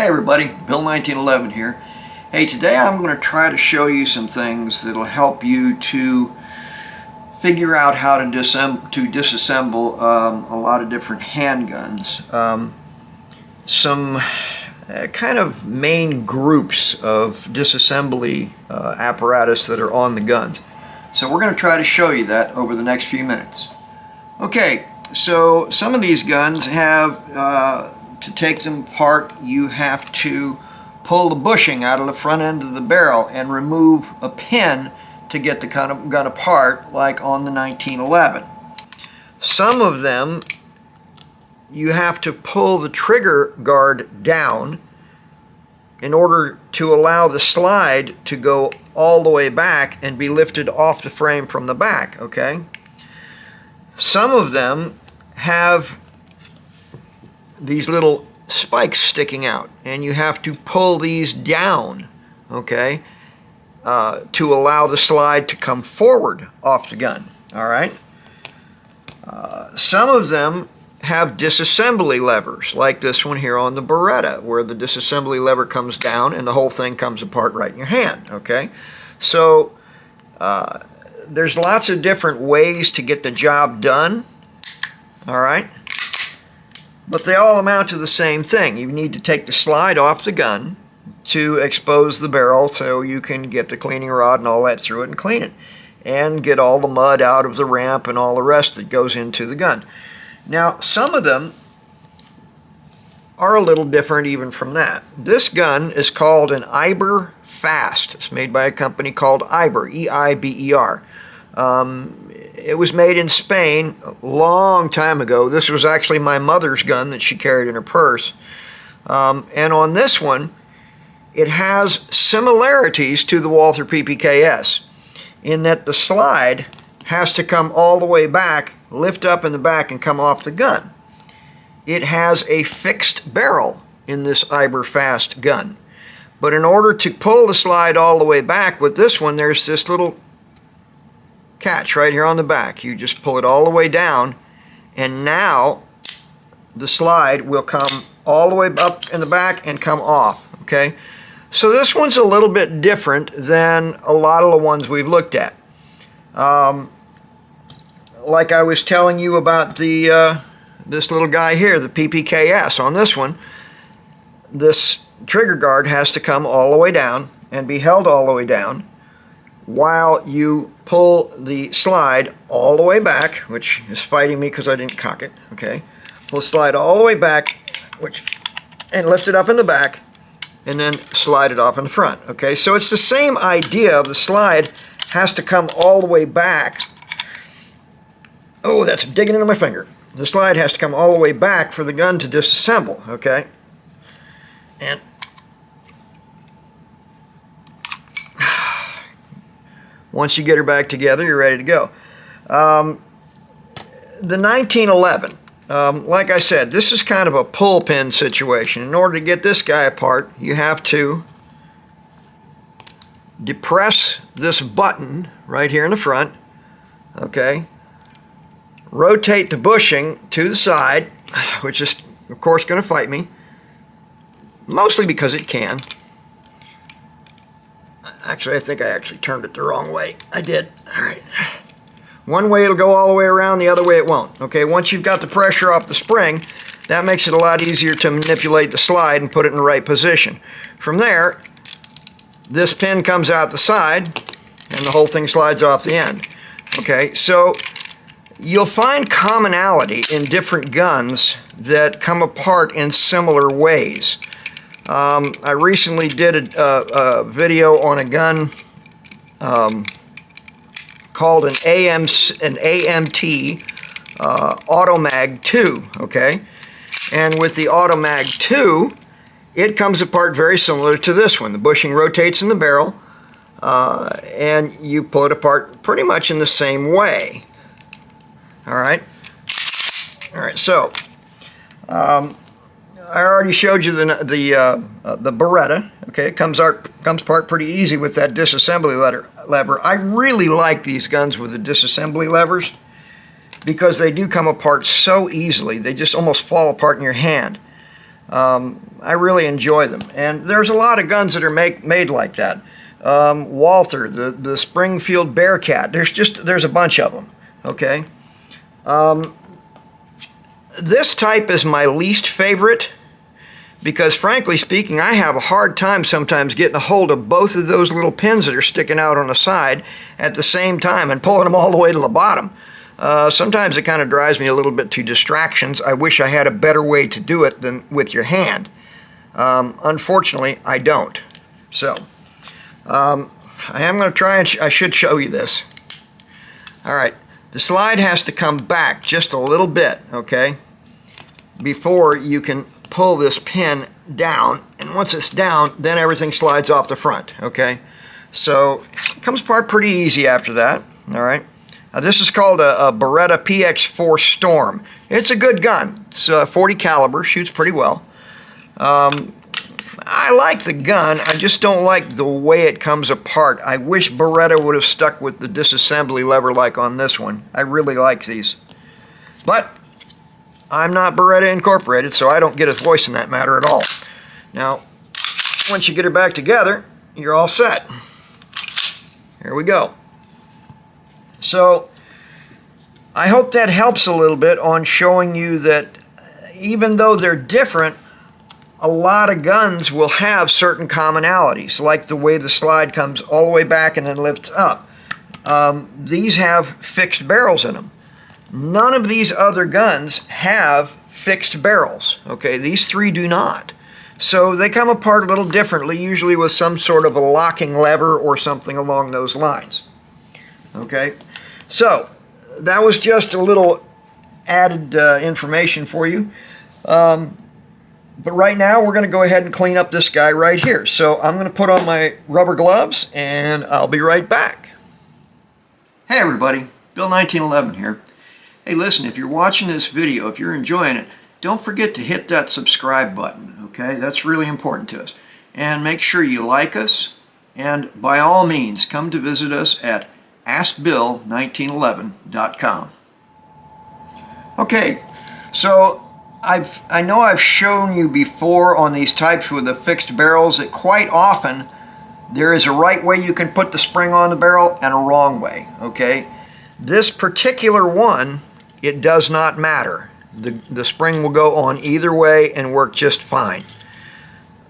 Hey everybody, Bill 1911 here. Hey, today I'm going to try to show you some things that'll help you to figure out how to disassemble a lot of different handguns. Some kind of main groups of disassembly apparatus that are on the guns. So we're going to try to show you that over the next few minutes. Okay, so some of these guns have to take them apart, you have to pull the bushing out of the front end of the barrel and remove a pin to get the gun apart, like on the 1911. Some of them you have to pull the trigger guard down in order to allow the slide to go all the way back and be lifted off the frame from the back, okay? Some of them have these little spikes sticking out, and you have to pull these down, okay, to allow the slide to come forward off the gun. All right. Some of them have disassembly levers, like this one here on the Beretta, where the disassembly lever comes down and the whole thing comes apart right in your hand. Okay, so there's lots of different ways to get the job done. All right. But they all amount to the same thing. You need to take the slide off the gun to expose the barrel so you can get the cleaning rod and all that through it and clean it. And get all the mud out of the ramp and all the rest that goes into the gun. Now, some of them are a little different even from that. This gun is called an Eiber Fast. It's made by a company called Eiber, E-I-B-E-R. It was made in Spain a long time ago. This was actually my mother's gun that she carried in her purse. And on this one, it has similarities to the Walther PPKS in that the slide has to come all the way back, lift up in the back, and come off the gun. It has a fixed barrel in this Eiber Fast gun. But in order to pull the slide all the way back with this one, there's this little catch right here on the back. You just pull it all the way down, and now the slide will come all the way up in the back and come off. Okay, so this one's a little bit different than a lot of the ones we've looked at. Like I was telling you about the this little guy here, the PPKS. On this one, this trigger guard has to come all the way down and be held all the way down while you pull the slide all the way back, which is fighting me because I didn't cock it, okay? Pull the slide all the way back, and lift it up in the back, and then slide it off in the front, okay? So it's the same idea of the slide has to come all the way back. Oh, that's digging into my finger. The slide has to come all the way back for the gun to disassemble, okay? And once you get her back together, you're ready to go. The 1911, like I said, this is kind of a pull pin situation. In order to get this guy apart, you have to depress this button right here in the front, okay? Rotate the bushing to the side, which is, of course, going to fight me, mostly because it can. Actually, I think I actually turned it the wrong way. I did. All right. One way it'll go all the way around, the other way it won't. Okay, once you've got the pressure off the spring, that makes it a lot easier to manipulate the slide and put it in the right position. From there, this pin comes out the side, and the whole thing slides off the end. Okay, so you'll find commonality in different guns that come apart in similar ways. I recently did a video on a gun called an AMT Automag 2, okay? And with the Automag 2, it comes apart very similar to this one. The bushing rotates in the barrel, and you pull it apart pretty much in the same way. All right? All right, so I already showed you the Beretta. Okay, it comes apart pretty easy with that disassembly lever. I really like these guns with the disassembly levers because they do come apart so easily. They just almost fall apart in your hand. I really enjoy them. And there's a lot of guns that are made like that. Walther, the Springfield Bearcat, there's a bunch of them, okay? This type is my least favorite because, frankly speaking, I have a hard time sometimes getting a hold of both of those little pins that are sticking out on the side at the same time and pulling them all the way to the bottom. Sometimes it kind of drives me a little bit to distractions. I wish I had a better way to do it than with your hand. Unfortunately, I don't. So, I am going to try and I should show you this. All right. The slide has to come back just a little bit, okay, before you can pull this pin down. And once it's down, then everything slides off the front, okay? So it comes apart pretty easy after that, all right? This is called a Beretta PX4 Storm. It's a good gun. It's 40 caliber, shoots pretty well. I like the gun, I just don't like the way it comes apart. I wish Beretta would have stuck with the disassembly lever like on this one. I really like these. But I'm not Beretta Incorporated, so I don't get a voice in that matter at all. Now, once you get it back together, you're all set. Here we go. So, I hope that helps a little bit on showing you that even though they're different, a lot of guns will have certain commonalities, like the way the slide comes all the way back and then lifts up. These have fixed barrels in them. None of these other guns have fixed barrels. Okay, these three do not. So they come apart a little differently, usually with some sort of a locking lever or something along those lines. Okay, so that was just a little added information for you. But right now, we're going to go ahead and clean up this guy right here. So I'm going to put on my rubber gloves, and I'll be right back. Hey everybody, Bill 1911 here. Hey listen, if you're watching this video, if you're enjoying it, don't forget to hit that subscribe button, okay? That's really important to us. And make sure you like us, and by all means, come to visit us at askbill1911.com. Okay, so I know I've shown you before on these types with the fixed barrels that quite often there is a right way you can put the spring on the barrel and a wrong way, okay? This particular one, it does not matter. The spring will go on either way and work just fine.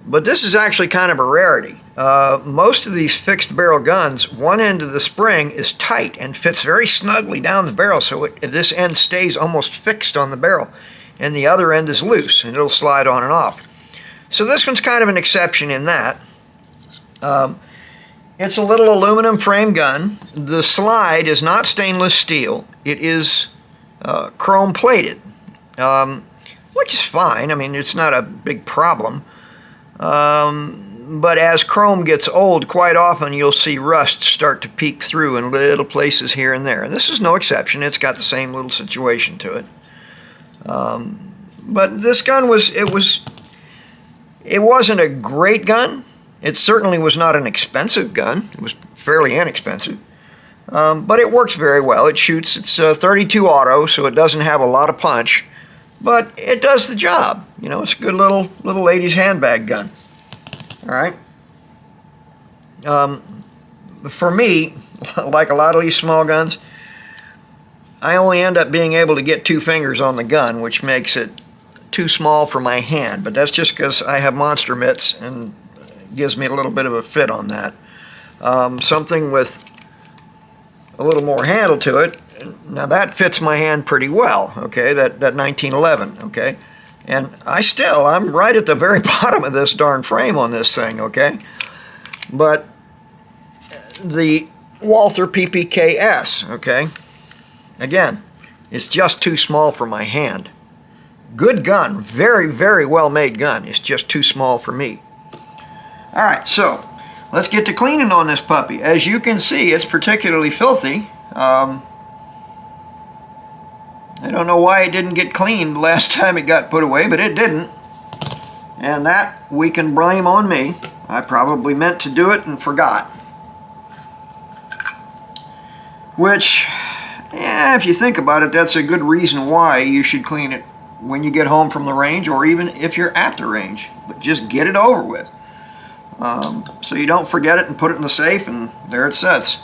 But this is actually kind of a rarity. Most of these fixed barrel guns, one end of the spring is tight and fits very snugly down the barrel, so this end stays almost fixed on the barrel, and the other end is loose and it'll slide on and off. So this one's kind of an exception in that. It's a little aluminum frame gun. The slide is not stainless steel. It is chrome plated, which is fine. I mean, it's not a big problem. But as chrome gets old, quite often you'll see rust start to peek through in little places here and there. And this is no exception. It's got the same little situation to it. But this gun it wasn't a great gun. It certainly was not an expensive gun. It was fairly inexpensive. But it works very well. It shoots, it's 32 auto, so it doesn't have a lot of punch, but it does the job. You know, it's a good little lady's handbag gun. All right. For me, like a lot of these small guns, I only end up being able to get 2 fingers on the gun, which makes it too small for my hand. But that's just because I have monster mitts and it gives me a little bit of a fit on that. Something with a little more handle to it, now that fits my hand pretty well, okay, that 1911, okay? And I'm right at the very bottom of this darn frame on this thing, okay? But the Walther PPK S, okay? Again, it's just too small for my hand. Good gun, very, very well made gun. It's just too small for me. All right, so let's get to cleaning on this puppy. As you can see, it's particularly filthy. I don't know why it didn't get cleaned the last time it got put away, but it didn't. And that we can blame on me. I probably meant to do it and forgot. Which, yeah, if you think about it, that's a good reason why you should clean it when you get home from the range, or even if you're at the range. But just get it over with. So you don't forget it and put it in the safe, and there it sits.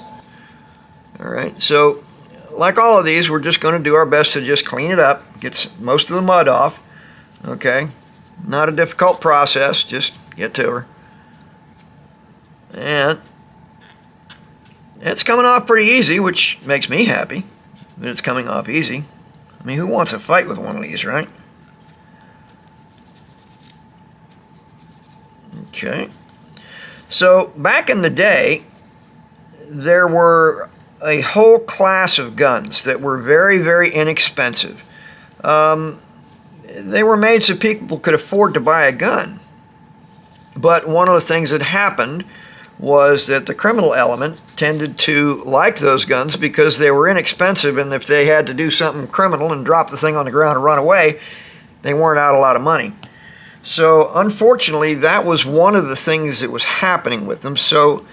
Alright, so like all of these, we're just going to do our best to just clean it up, get most of the mud off. Okay, not a difficult process, just get to her. And it's coming off pretty easy, which makes me happy that it's coming off easy. I mean, who wants a fight with one of these, right? Okay. So back in the day, there were a whole class of guns that were very, very inexpensive. They were made so people could afford to buy a gun. But one of the things that happened was that the criminal element tended to like those guns because they were inexpensive, and if they had to do something criminal and drop the thing on the ground and run away, they weren't out a lot of money. So unfortunately, that was one of the things that was happening with them. So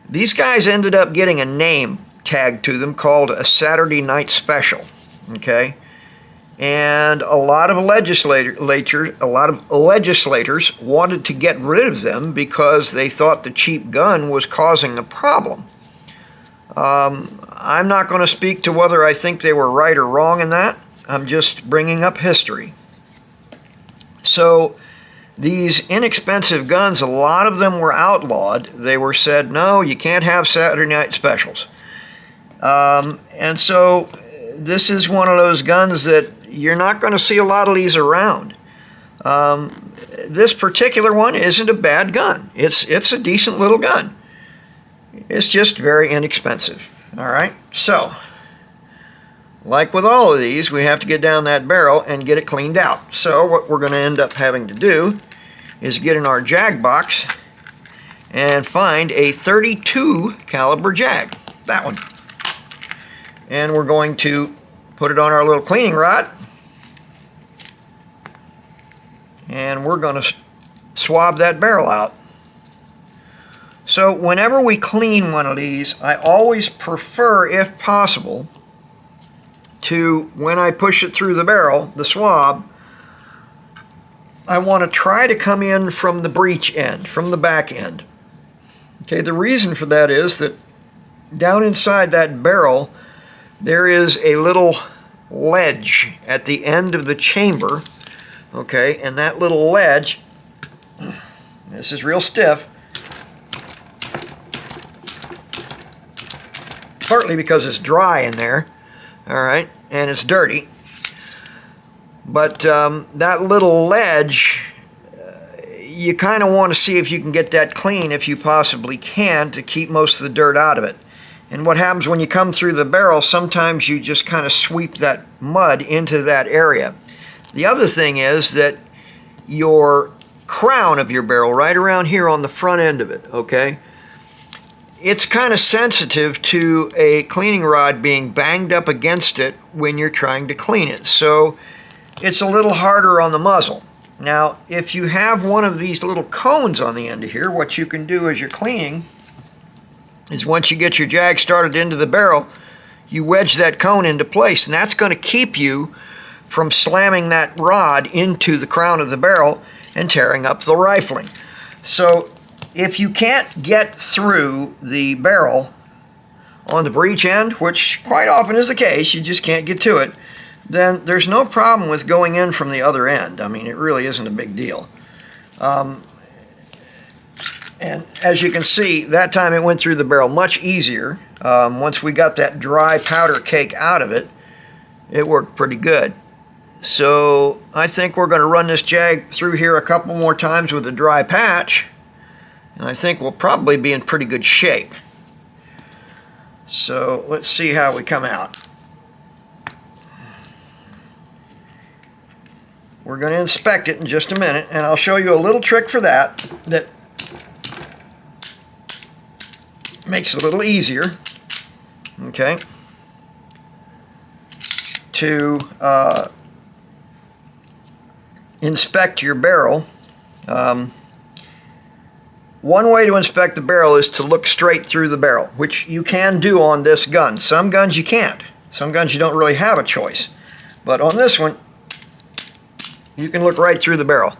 these guys ended up getting a name tagged to them called a Saturday Night Special. Okay, and a lot of legislators wanted to get rid of them because they thought the cheap gun was causing a problem. I'm not going to speak to whether I think they were right or wrong in that. I'm just bringing up history. So these inexpensive guns, a lot of them were outlawed. They were said, no, you can't have Saturday night specials. And so this is one of those guns that you're not going to see a lot of these around. This particular one isn't a bad gun. It's a decent little gun. It's just very inexpensive. All right, so like with all of these, we have to get down that barrel and get it cleaned out. So what we're going to end up having to do is get in our jag box and find a 32 caliber jag, that one. And we're going to put it on our little cleaning rod, and we're going to swab that barrel out. So whenever we clean one of these, I always prefer, if possible, to, when I push it through the barrel, the swab, I want to try to come in from the breech end, from the back end. Okay, the reason for that is that down inside that barrel, there is a little ledge at the end of the chamber. Okay, and that little ledge, this is real stiff, partly because it's dry in there. All right, and it's dirty. But that little ledge, you kind of want to see if you can get that clean, if you possibly can, to keep most of the dirt out of it. And what happens when you come through the barrel, sometimes you just kind of sweep that mud into that area. The other thing is that your crown of your barrel, right around here on the front end of it, okay, it's kind of sensitive to a cleaning rod being banged up against it when you're trying to clean it. So it's a little harder on the muzzle. Now, if you have one of these little cones on the end of here, what you can do as you're cleaning is, once you get your jag started into the barrel, you wedge that cone into place, and that's going to keep you from slamming that rod into the crown of the barrel and tearing up the rifling. So if you can't get through the barrel on the breech end, which quite often is the case, you just can't get to it, then there's no problem with going in from the other end. I mean, it really isn't a big deal. And as you can see, that time it went through the barrel much easier. Once we got that dry powder cake out of it, it worked pretty good. So I think we're going to run this jag through here a couple more times with a dry patch, and I think we'll probably be in pretty good shape. So let's see how we come out. We're going to inspect it in just a minute, and I'll show you a little trick for that that makes it a little easier, okay, to inspect your barrel. One way to inspect the barrel is to look straight through the barrel, which you can do on this gun. Some guns you can't. Some guns you don't really have a choice. But on this one, You can look right through the barrel.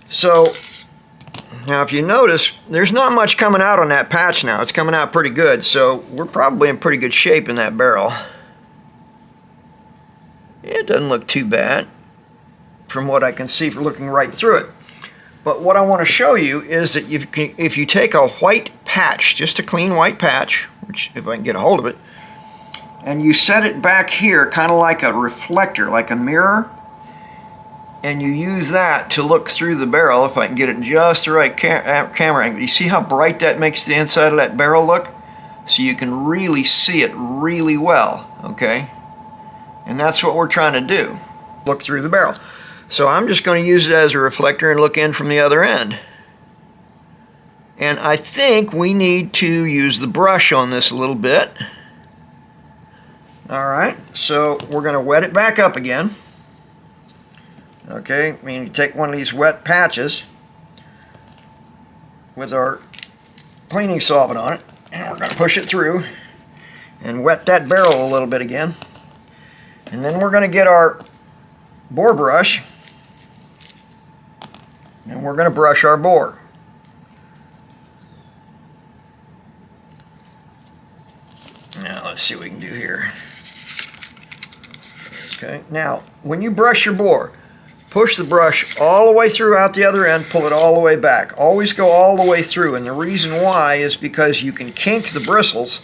So now if you notice, there's not much coming out on that patch now. It's coming out pretty good, so we're probably in pretty good shape in that barrel. It doesn't look too bad from what I can see from looking right through it. But what I want to show you is that if you take a white patch, just a clean white patch, which if I can get a hold of it, and you set it back here kind of like a reflector, like a mirror, and you use that to look through the barrel, if I can get it in just the right camera angle. You see how bright that makes the inside of that barrel look? So you can really see it really well, okay? And that's what we're trying to do, look through the barrel. So I'm just going to use it as a reflector and look in from the other end. And I think we need to use the brush on this a little bit. Alright, so we're going to wet it back up again. Okay, I mean, you take one of these wet patches with our cleaning solvent on it, and we're going to push it through and wet that barrel a little bit again. And then we're going to get our bore brush, and we're going to brush our bore. Now let's see what we can do here. Okay, now when you brush your bore, push the brush all the way through out the other end, pull it all the way back. Always go all the way through, and the reason why is because you can kink the bristles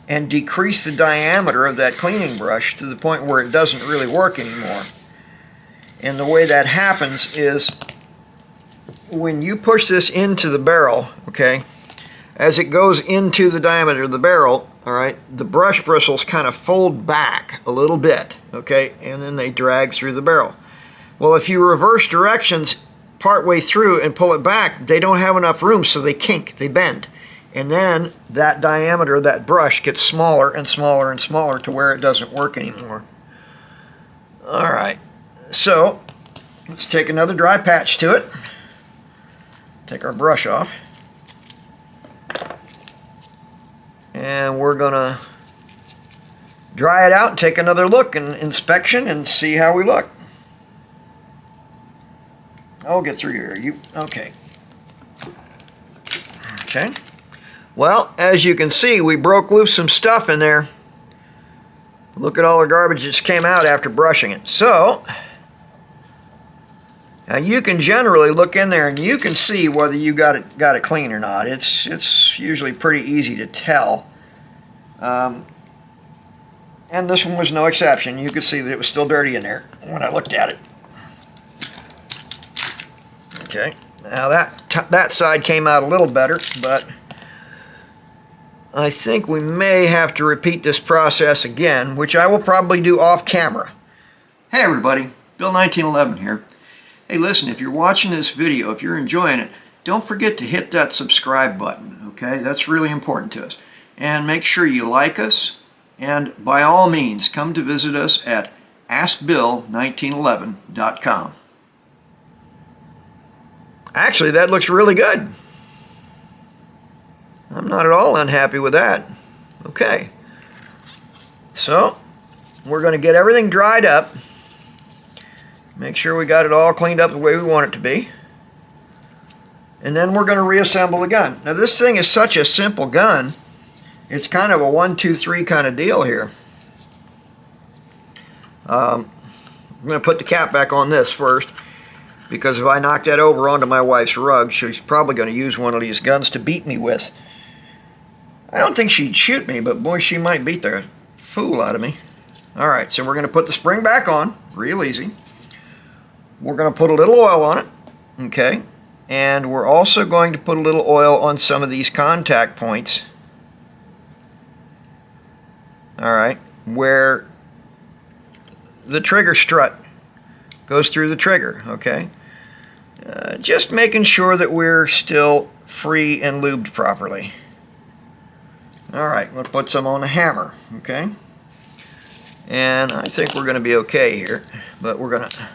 and decrease the diameter of that cleaning brush to the point where it doesn't really work anymore. And the way that happens is when you push this into the barrel, okay, as it goes into the diameter of the barrel, all right, the brush bristles kind of fold back a little bit, okay, and then they drag through the barrel. Well, if you reverse directions partway through and pull it back, they don't have enough room, so they kink, they bend. And then that diameter of that brush gets smaller and smaller and smaller to where it doesn't work anymore. All right, so let's take another dry patch to it. Take our brush off. And we're gonna dry it out and take another look and inspection and see how we look. I'll get through here. Okay. Okay. Well, as you can see, we broke loose some stuff in there. Look at all the garbage that came out after brushing it. So, now you can generally look in there and you can see whether you got it clean or not. It's usually pretty easy to tell. And this one was no exception. You could see that it was still dirty in there when I looked at it. Okay, now that side came out a little better, but I think we may have to repeat this process again, which I will probably do off camera. Hey everybody, Bill 1911 here. Hey listen, if you're watching this video, if you're enjoying it, don't forget to hit that subscribe button, okay? That's really important to us. And make sure you like us, and by all means, come to visit us at askbill1911.com. Actually, that looks really good. I'm not at all unhappy with that. Okay. So, we're going to get everything dried up. Make sure we got it all cleaned up the way we want it to be. And then we're going to reassemble the gun. Now, this thing is such a simple gun. It's kind of a 1, 2, 3 kind of deal here. I'm going to put the cap back on this first, because if I knock that over onto my wife's rug, she's probably going to use one of these guns to beat me with. I don't think she'd shoot me, but boy, she might beat the fool out of me. Alright, so we're going to put the spring back on, real easy. We're going to put a little oil on it, okay? And we're also going to put a little oil on some of these contact points. Alright, where the trigger strut goes through the trigger, okay? Just making sure that we're still free and lubed properly. Alright, we'll put some on the hammer, okay? And I think we're going to be okay here, but we're going to...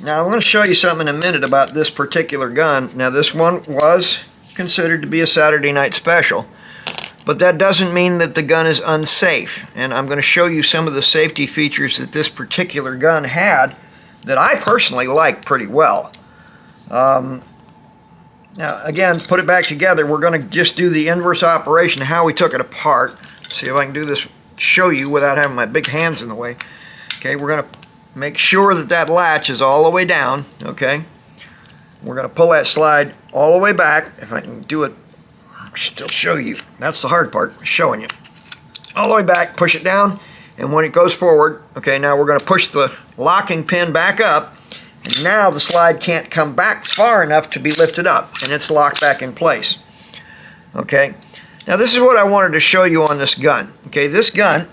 Now I'm going to show you something in a minute about this particular gun. Now this one was considered to be a Saturday night special. but that doesn't mean that the gun is unsafe. And I'm going to show you some of the safety features that this particular gun had that I personally like pretty well. Now again, put it back together. We're going to just do the inverse operation, how we took it apart. See if I can do this, show you without having my big hands in the way. Okay, we're going to make sure that that latch is all the way down. Okay, we're going to pull that slide all the way back. If I can do it, I'll still show you. That's the hard part, showing you. All the way back, push it down, and when it goes forward, okay, now we're going to push the locking pin back up. And now the slide can't come back far enough to be lifted up, and it's locked back in place. Okay, now this is what I wanted to show you on this gun. Okay, this gun,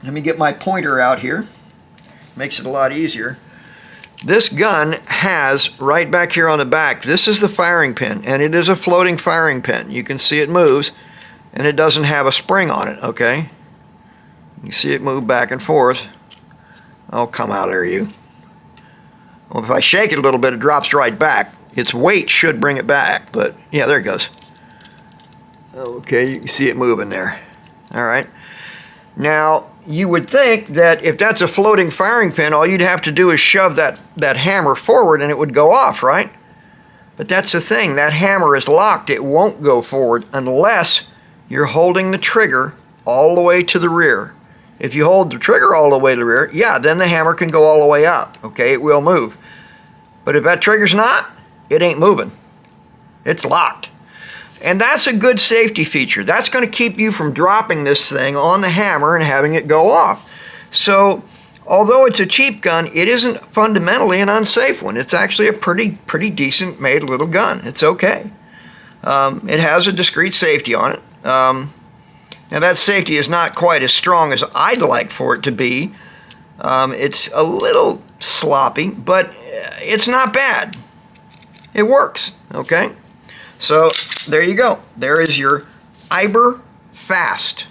let me get my pointer out here, makes it a lot easier. This gun has, right back here on the back, this is the firing pin, and it is a floating firing pin. You can see it moves, and it doesn't have a spring on it, okay? You see it move back and forth. Oh, come out there, you. Well, if I shake it a little bit, it drops right back. Its weight should bring it back, but yeah, there it goes. Okay, you can see it moving there. All right. Now, you would think that if that's a floating firing pin, all you'd have to do is shove that hammer forward and it would go off, right? But that's the thing, that hammer is locked. It won't go forward unless you're holding the trigger all the way to the rear. If you hold the trigger all the way to the rear, yeah, then the hammer can go all the way up. Okay, it will move. But if that trigger's not, it ain't moving. It's locked. And that's a good safety feature. That's going to keep you from dropping this thing on the hammer and having it go off. So, although it's a cheap gun, it isn't fundamentally an unsafe one. It's actually a pretty decent made little gun. It's okay. It has a discrete safety on it. Now that safety is not quite as strong as I'd like for it to be. It's a little sloppy, but it's not bad. It works, okay? So there you go. There is your Eiber Fast.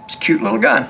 It's a cute little gun.